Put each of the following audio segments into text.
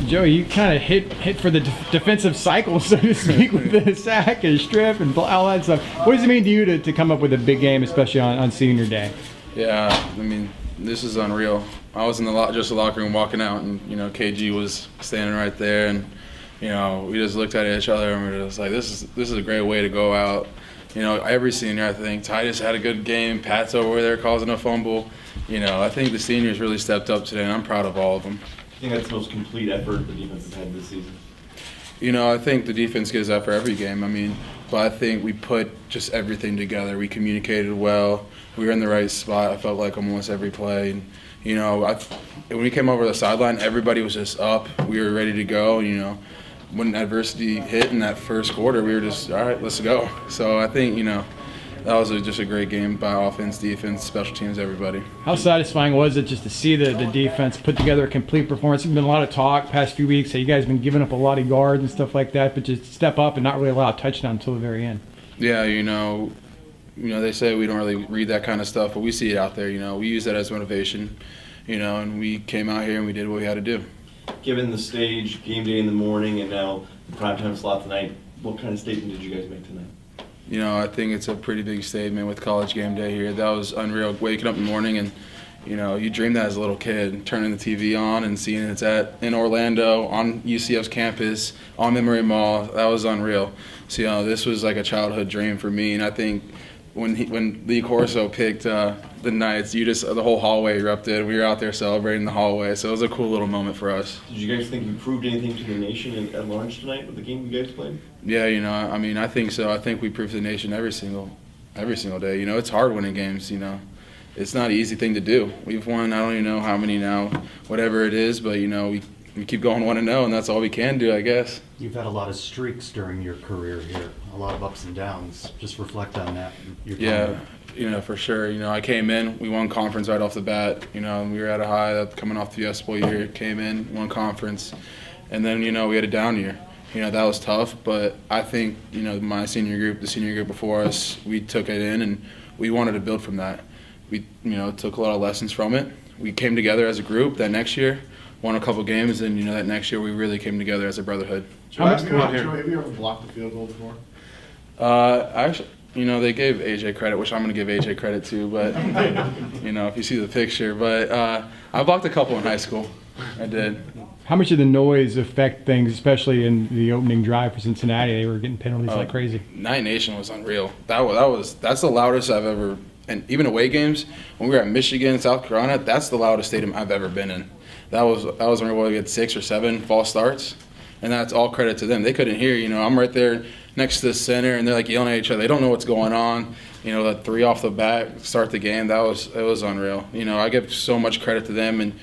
Joey, you kind of hit for the defensive cycle, so to speak, with the sack and strip and all that stuff. What does it mean to you to come up with a big game, especially on senior day? Yeah, I mean, this is unreal. I was in the locker room walking out, and KG was standing right there, and we just looked at each other and we were just like, this is a great way to go out. Every senior, I think Titus had a good game. Pat's over there causing a fumble. I think the seniors really stepped up today, and I'm proud of all of them. I think that's the most complete effort the defense has had this season. I think the defense gives that for every game. But I think we put just everything together. We communicated well. We were in the right spot. I felt like almost every play. And, when we came over the sideline, everybody was just up. We were ready to go. When adversity hit in that first quarter, we were just, all right, let's go. So I think, that was just a great game by offense, defense, special teams, everybody. How satisfying was it just to see the defense put together a complete performance? There's been a lot of talk past few weeks that you guys have been giving up a lot of yards and stuff like that, but just step up and not really allow a touchdown until the very end. Yeah, they say we don't really read that kind of stuff, but we see it out there. We use that as motivation, and we came out here and we did what we had to do. Given the stage, game day in the morning, and now the primetime slot tonight, what kind of statement did you guys make tonight? I think it's a pretty big statement with college game day here. That was unreal, waking up in the morning and, you dream that as a little kid, turning the TV on and seeing it's in Orlando, on UCF's campus, on Memory Mall. That was unreal. So, this was like a childhood dream for me, and I think when Lee Corso picked the Knights, the whole hallway erupted. We were out there celebrating the hallway, so it was a cool little moment for us. Did you guys think you proved anything to the nation at lunch tonight with the game you guys played? Yeah, I think so. I think we proved to the nation every single day. It's hard winning games. It's not an easy thing to do. We've won, I don't even know how many now, whatever it is, but we keep going 1-0, and that's all we can do, I guess. You've had a lot of streaks during your career here, a lot of ups and downs. Just reflect on that. Yeah, for sure. I came in, we won conference right off the bat. We were at a high coming off the Fiesta Bowl year, came in, won conference, and then, we had a down year. That was tough, but I think, my senior group, the senior group before us, we took it in and we wanted to build from that. We, took a lot of lessons from it. We came together as a group that next year, won a couple games, and that next year we really came together as a brotherhood. Joe, have you ever blocked the field goal before? Actually, they gave AJ credit, which I'm going to give AJ credit to, but if you see the picture. But I blocked a couple in high school. I did. How much did the noise affect things, especially in the opening drive for Cincinnati? They were getting penalties like crazy. Night Nation was unreal. That's the loudest I've ever, and even away games when we were at Michigan, South Carolina, that's the loudest stadium I've ever been in. That was unreal. We had 6 or 7 false starts, and that's all credit to them. They couldn't hear. I'm right there next to the center, and they're like yelling at each other. They don't know what's going on. That 3 off the bat start the game. It was unreal. I give so much credit to them, and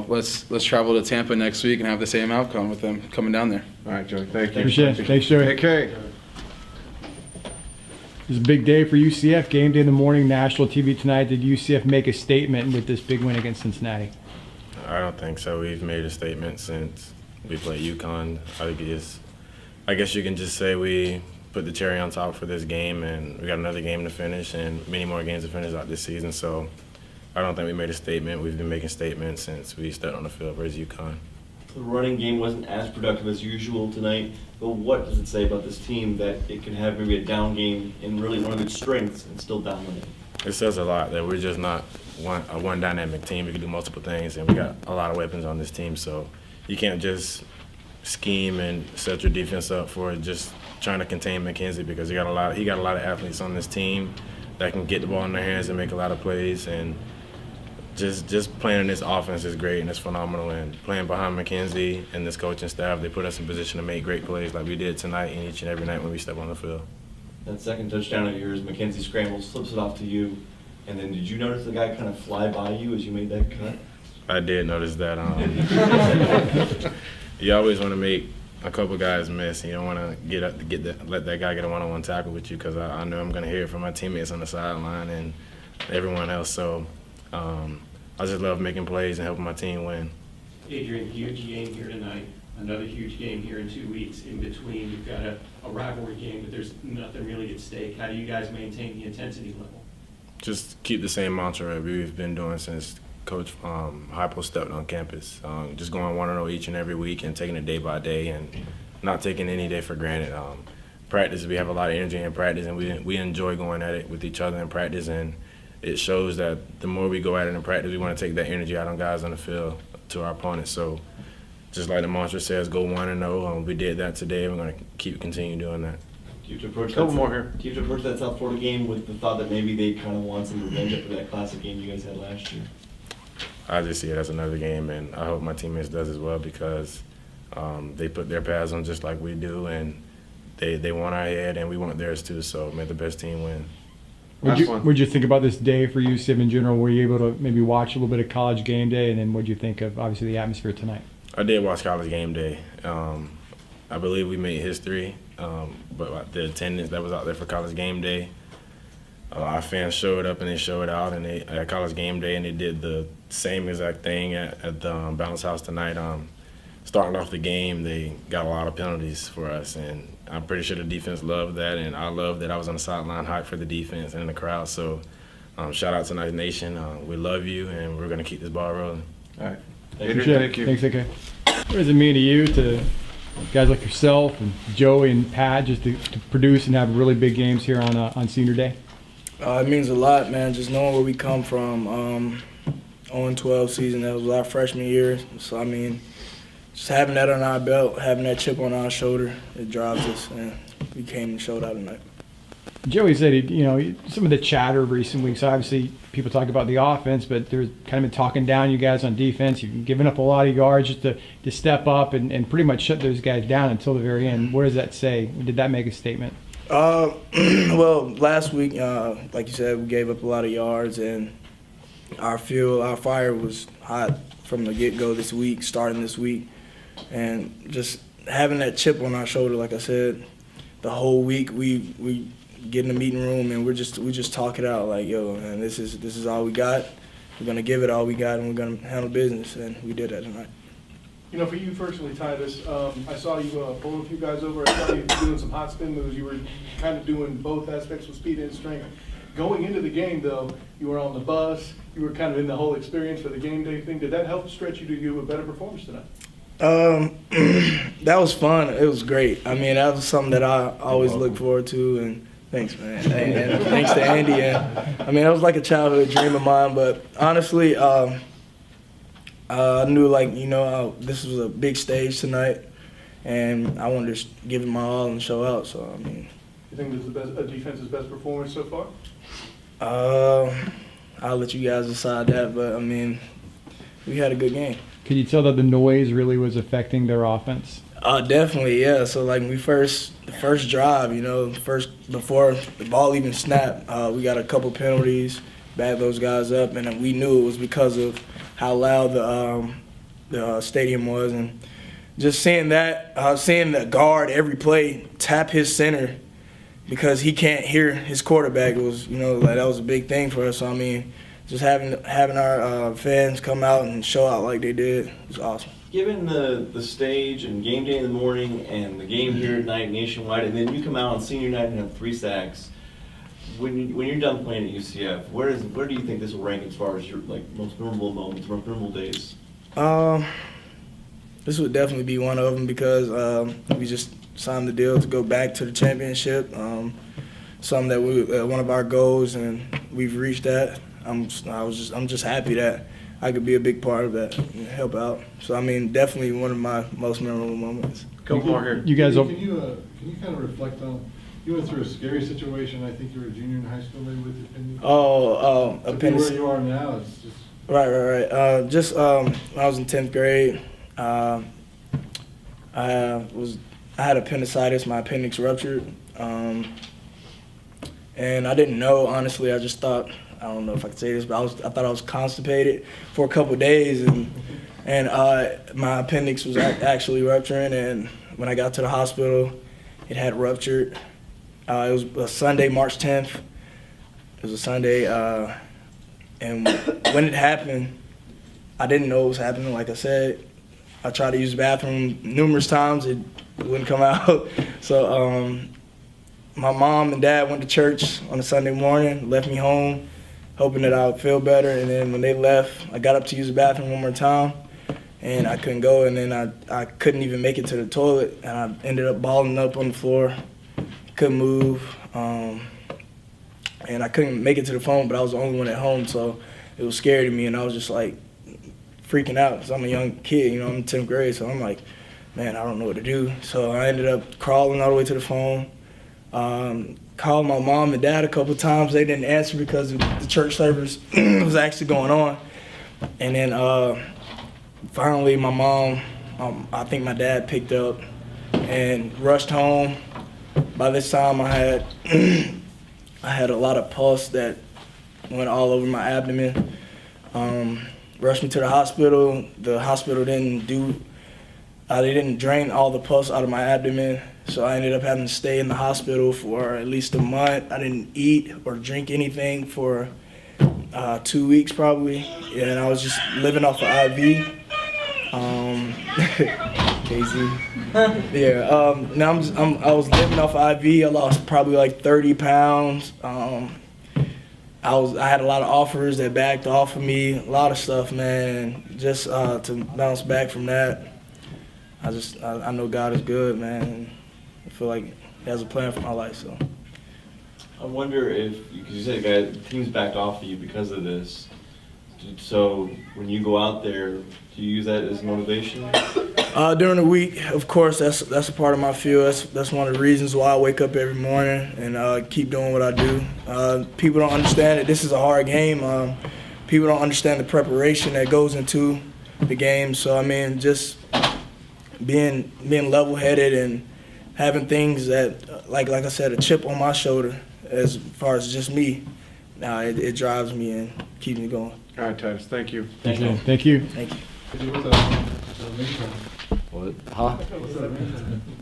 let's travel to Tampa next week and have the same outcome with them coming down there. All right, Joey. Thank you. Appreciate it. Thanks, Joey. Okay. It's a big day for UCF. Game day in the morning, national TV tonight. Did UCF make a statement with this big win against Cincinnati? I don't think so. We've made a statement since we played UConn. I guess you can just say we put the cherry on top for this game, and we got another game to finish and many more games to finish out this season. So I don't think we made a statement. We've been making statements since we stepped on the field versus UConn. The running game wasn't as productive as usual tonight, but what does it say about this team that it can have maybe a down game and really one of its strengths and still dominate? It says a lot that we're just not a one dynamic team. We can do multiple things, and we got a lot of weapons on this team. So you can't just scheme and set your defense up for just trying to contain McKenzie, because he got a lot of athletes on this team that can get the ball in their hands and make a lot of plays. And just playing in this offense is great and it's phenomenal. And playing behind McKenzie and this coaching staff, they put us in position to make great plays like we did tonight and each and every night when we step on the field. That second touchdown of yours, McKenzie scrambles, flips it off to you. And then did you notice the guy kind of fly by you as you made that cut? I did notice that. You always want to make a couple guys miss. You don't want to let that guy get a one-on-one tackle with you, because I know I'm going to hear it from my teammates on the sideline and everyone else. So I just love making plays and helping my team win. Adrian, huge game here tonight. Another huge game here in 2 weeks. In between, you've got a rivalry game, but there's nothing really at stake. How do you guys maintain the intensity level? Just keep the same mantra that we've been doing since Coach Hypo stepped on campus. Just going 1-0 each and every week and taking it day by day and not taking any day for granted. Practice, we have a lot of energy in practice, and we enjoy going at it with each other in practice, and it shows that the more we go at it in practice, we want to take that energy out on guys on the field to our opponents. So just like the mantra says, go 1-0. We did that today. We're going to continue doing that. Do you have to approach Couple that, more here. Do you have to approach that South Florida game with the thought that maybe they kind of want some revenge after that classic game you guys had last year? I just see it as another game, and I hope my teammates does as well because they put their pads on just like we do, and they want our head, and we want theirs too. So may the best team win. What'd you think about this day for UCF in general? Were you able to maybe watch a little bit of College Game Day, and then what'd you think of obviously the atmosphere tonight? I did watch College Game Day. I believe we made history, but the attendance that was out there for College Game Day, our fans showed up and they showed out, and they at College Game Day, and they did the same exact thing at the Bounce House tonight. Starting off the game, they got a lot of penalties for us, and I'm pretty sure the defense loved that, and I loved that I was on the sideline hype for the defense and the crowd. So shout out to Nice Nation. We love you, and we're going to keep this ball rolling. All right. Appreciate it. Thanks, AK. What does it mean to you, to guys like yourself and Joey and Pat, just to produce and have really big games here on Senior Day? It means a lot, man, just knowing where we come from. 0-12 season, that was our freshman year. So, I mean, just having that on our belt, having that chip on our shoulder, it drives us, and we came and showed out tonight. Joey said, some of the chatter of recent weeks, obviously people talk about the offense, but there's kind of been talking down you guys on defense. You've given up a lot of yards just to step up and pretty much shut those guys down until the very end. What does that say? Did that make a statement? Well, last week, like you said, we gave up a lot of yards, and our fire was hot from the get-go this week, starting this week. And just having that chip on our shoulder, like I said, the whole week we get in the meeting room and we just talk it out like, yo, man, this is all we got. We're gonna give it all we got, and we're gonna handle business, and we did that tonight. You know, for you personally, Titus, I saw you pull a few guys over. I saw you doing some hot spin moves. You were kind of doing both aspects with speed and strength. Going into the game, though, you were on the bus. You were kind of in the whole experience for the game day thing. Did that help stretch you to give a better performance tonight? That was fun. It was great. I mean, that was something that I always look forward to, and thanks, man. And thanks to Andy. And I mean, that was like a childhood dream of mine, but honestly, I knew, this was a big stage tonight, and I wanted to give it my all and show out. So, I mean. You think this is a defense's best performance so far? I'll let you guys decide that, but, I mean, we had a good game. Could you tell that the noise really was affecting their offense? Definitely, yeah. So, like, the first drive, before the ball even snapped, we got a couple penalties, backed those guys up, and we knew it was because of how loud the stadium was. And just seeing the guard every play tap his center because he can't hear his quarterback, it was, that was a big thing for us. So, I mean, just having our fans come out and show out like they did was awesome. Given the stage and game day in the morning and the game here at night nationwide, and then you come out on senior night and have 3 sacks, when you're done playing at UCF, where do you think this will rank as far as your most memorable moments, most memorable days? This would definitely be one of them because we just signed the deal to go back to the championship. Something that one of our goals, and we've reached that. I'm just happy that I could be a big part of that and help out. So, I mean, definitely one of my most memorable moments. Couple more here. You guys, Can you kind of reflect on, you went through a scary situation. I think you were a junior in high school maybe with your appendix. Appendix. Where you are now, it's just. Right. When I was in 10th grade, I had appendicitis. My appendix ruptured, and I didn't know. Honestly, I just thought, I don't know if I could say this, but I thought I was constipated for a couple of days, and my appendix was actually rupturing. And when I got to the hospital, it had ruptured. It was a Sunday, March 10th. It was a Sunday, and when it happened, I didn't know it was happening. Like I said, I tried to use the bathroom numerous times. It wouldn't come out. So my mom and dad went to church on a Sunday morning, left me home, hoping that I would feel better. And then when they left, I got up to use the bathroom one more time, and I couldn't go. And then I couldn't even make it to the toilet, and I ended up balling up on the floor. Couldn't move, and I couldn't make it to the phone, but I was the only one at home, so it was scary to me, and I was just like freaking out because I'm a young kid, you know, I'm in 10th grade, so I'm like, man, I don't know what to do. So I ended up crawling all the way to the phone, called my mom and dad a couple times. They didn't answer because the church service was actually going on. And then finally my mom, I think my dad picked up and rushed home. By this time I had I had a lot of pus that went all over my abdomen. Rushed me to the hospital. The hospital didn't they didn't drain all the pus out of my abdomen, so I ended up having to stay in the hospital for at least a month. I didn't eat or drink anything for 2 weeks probably, and I was just living off of IV. Casey. Yeah. I was living off of IV. I lost probably like 30 pounds. I had a lot of offers that backed off of me, a lot of stuff, man. Just to bounce back from that, I know God is good, man. I feel like He has a plan for my life, so. I wonder if, because you said the team's backed off of you because of this. So when you go out there, do you use that as motivation? During the week, of course, that's a part of my field. That's one of the reasons why I wake up every morning and keep doing what I do. People don't understand that this is a hard game. People don't understand the preparation that goes into the game. So I mean, just being level-headed and having things that, like I said, a chip on my shoulder as far as just me. It drives me and keeps me going. All right, Titus, thank you. Thank you. Thank you. Thank you. What? Huh?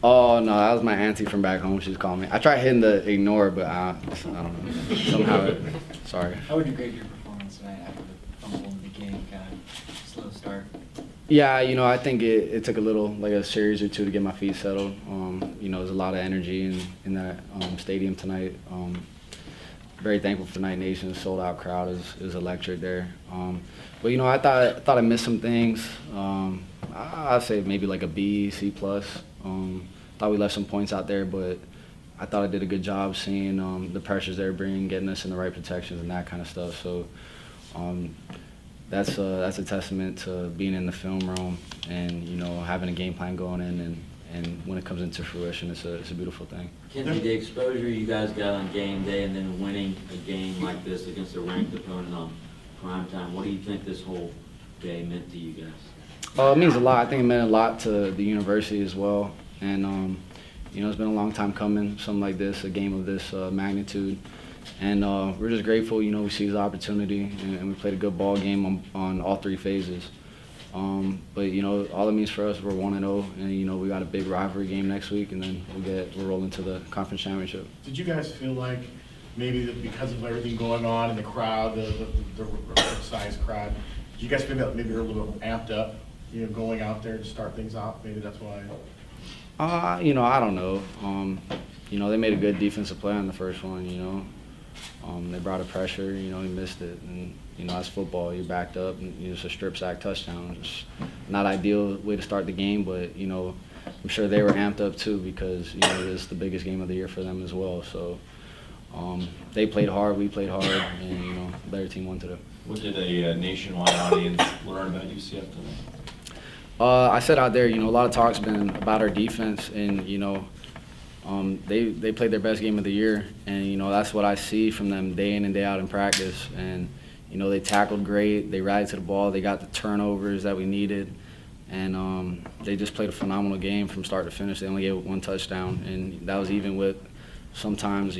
Oh, no, that was my auntie from back home. She was calling me. I tried hitting the ignore, but I don't know. Somehow, sorry. How would you grade your performance tonight after the fumble in the beginning, kind of slow start? Yeah, I think it took a little, like a series or two to get my feet settled. There's a lot of energy in that stadium tonight. Very thankful for Night Nation's sold-out crowd. Is electric there. But I thought I missed some things. I'd say maybe like a B, C+. Thought we left some points out there, but I thought I did a good job seeing the pressures they're bringing, getting us in the right protections and that kind of stuff. So that's a testament to being in the film room and having a game plan going in, and when it comes into fruition, it's a beautiful thing. Kenzie, the exposure you guys got on game day and then winning a game like this against a ranked opponent on prime time, what do you think this whole day meant to you guys? It means a lot. I think it meant a lot to the university as well. And, it's been a long time coming, something like this, a game of this magnitude. And we're just grateful, we see the opportunity, and we played a good ball game on all three phases. But all it means for us, we're 1-0, and we got a big rivalry game next week, and then we'll roll into the conference championship. Did you guys feel like maybe because of everything going on in the crowd, the size crowd, did you guys feel that maybe you're a little bit amped up, going out there to start things off? Maybe that's why. I don't know. They made a good defensive play on the first one. They brought a pressure. He missed it, and that's football. You're backed up, and it's a strip sack touchdown. It's not ideal way to start the game, but I'm sure they were amped up too because it's the biggest game of the year for them as well. So they played hard, we played hard, and the better team won today. What did a nationwide audience learn about UCF today? I said out there, a lot of talk's been about our defense, and they played their best game of the year, and that's what I see from them day in and day out in practice. And they tackled great, they rallied to the ball, they got the turnovers that we needed, and they just played a phenomenal game from start to finish. They only gave up one touchdown, and that was even with sometimes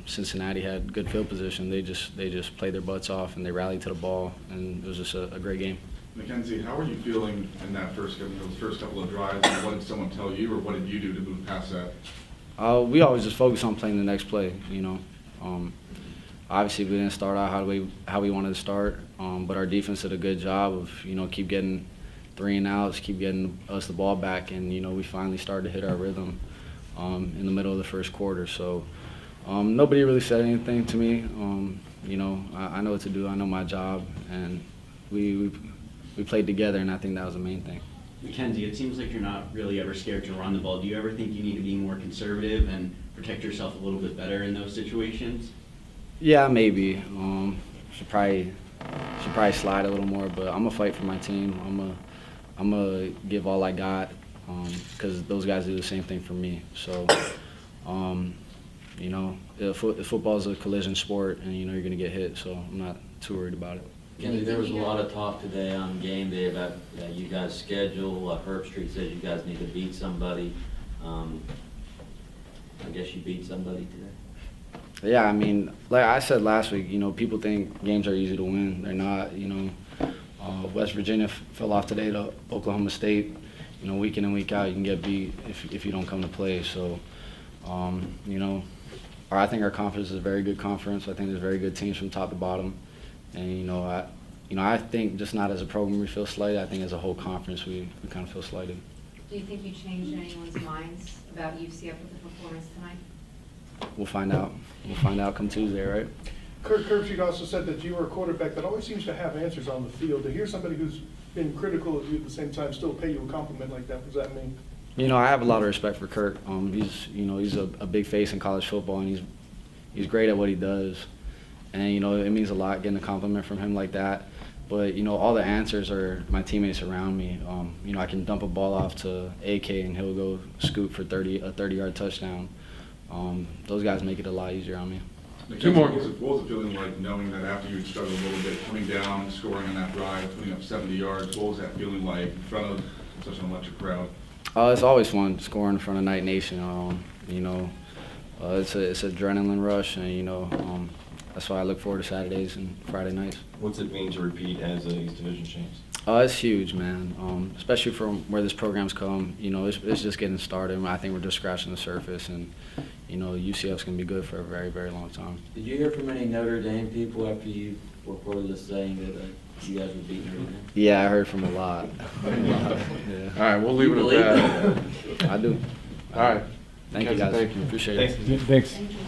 Cincinnati had good field position. They just played their butts off, and they rallied to the ball, and it was just a great game. Mackenzie, how are you feeling in those first couple of drives? And what did someone tell you, or what did you do to move past that? We always just focus on playing the next play. Obviously we didn't start out how we wanted to start, but our defense did a good job of keep getting 3 and outs, keep getting us the ball back, and we finally started to hit our rhythm in the middle of the first quarter. So nobody really said anything to me. you know, I know what to do. I know my job, and we played together, and I think that was the main thing. Mackenzie, it seems like you're not really ever scared to run the ball. Do you ever think you need to be more conservative and protect yourself a little bit better in those situations? Yeah, maybe. Should probably slide a little more, but I'm gonna fight for my team. I'm gonna give all I got, because those guys do the same thing for me. So, you know, football is a collision sport, and you know you're gonna get hit. So I'm not too worried about it. Kenny, there was a lot of talk today on game day about you guys' schedule. Herb Street says you guys need to beat somebody. I guess you beat somebody today. Yeah, I mean, like I said last week, you know, people think games are easy to win. They're not. You know, West Virginia fell off today to Oklahoma State. You know, week in and week out, you can get beat if you don't come to play. So, you know, I think our conference is a very good conference. I think there's very good teams from top to bottom. And, you know, I think just not as a program we feel slighted. I think as a whole conference we kind of feel slighted. Do you think you changed anyone's minds about UCF with the performance tonight? We'll find out. We'll find out come Tuesday, right? Kirk Herbstreit also said that you were a quarterback that always seems to have answers on the field. To hear somebody who's been critical of you at the same time still pay you a compliment like that, what does that mean? You know, I have a lot of respect for Kirk. He's a big face in college football, and he's great at what he does. And, you know, it means a lot getting a compliment from him like that. But, you know, all the answers are my teammates around me. You know, I can dump a ball off to AK and he'll go scoop for a 30-yard touchdown. Those guys make it a lot easier on me. Two more. What was it feeling like knowing that after you struggled a little bit, coming down, scoring on that drive, putting up 70 yards, what was that feeling like in front of such an electric crowd? It's always fun scoring in front of Night Nation. You know, it's an adrenaline rush, and, you know, that's why I look forward to Saturdays and Friday nights. What's it mean to repeat as these division champs? It's huge, man. Especially from where this program's come. You know, it's just getting started. I think we're just scratching the surface, and you know, UCF's gonna be good for a very, very long time. Did you hear from any Notre Dame people after you were quoted saying that you guys were beating Notre Dame? Yeah, I heard from a lot. Yeah. All right, we'll leave it at that. I do. All right. Thank you, guys. Thank you. Appreciate it. Thanks. Thank you.